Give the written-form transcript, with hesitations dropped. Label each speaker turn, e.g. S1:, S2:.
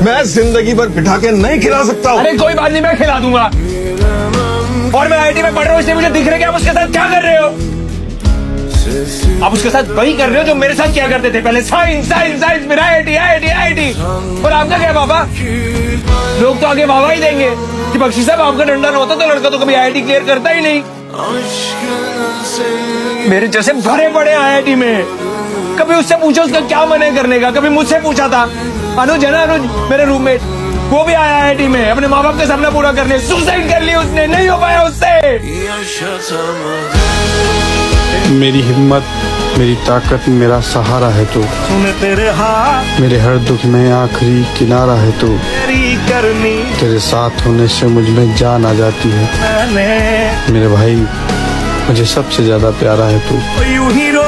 S1: मैं जिंदगी भर बिठा के नहीं खिला सकता हूँ।
S2: अरे कोई बात नहीं, मैं खिला दूंगा। और मैं आईटी में पढ़ रहा हूँ, इसलिए मुझे दिख रहा है कि आप उसके साथ क्या कर रहे हो। आप उसके साथ वही कर रहे हो जो मेरे साथ क्या करते थे पहले, साइंस साइंस साइंस, फिर आईआईटी आईआईटी आईआईटी। और आपका क्या पापा, लोग तो आगे वाहवा ही देंगे कि बख्शी साहब आपका डंडा ना होता तो लड़का तो कभी आईआईटी क्लियर करता ही नहीं। मेरे जैसे भरे पड़े आईआईटी में, कभी उससे पूछो उसका क्या मन है करने का। कभी मुझसे पूछा था, अनुज है ना, अनुज मेरे रूममेट, वो भी आया आईआईटी में अपने माँ बाप का सपना पूरा करने, सुसाइड कर लिया उसने, नहीं हो पाया उससे।
S3: मेरी हिम्मत, मेरी ताकत, मेरा सहारा है तू।
S2: तेरे हाथ
S3: मेरे हर दुख में आखिरी किनारा है तू।
S2: तेरी करनी
S3: तेरे साथ होने से मुझ में जान आ जाती है।
S2: मैंने
S3: मेरे भाई, मुझे सबसे ज्यादा प्यारा है तू।
S2: यूं ही रो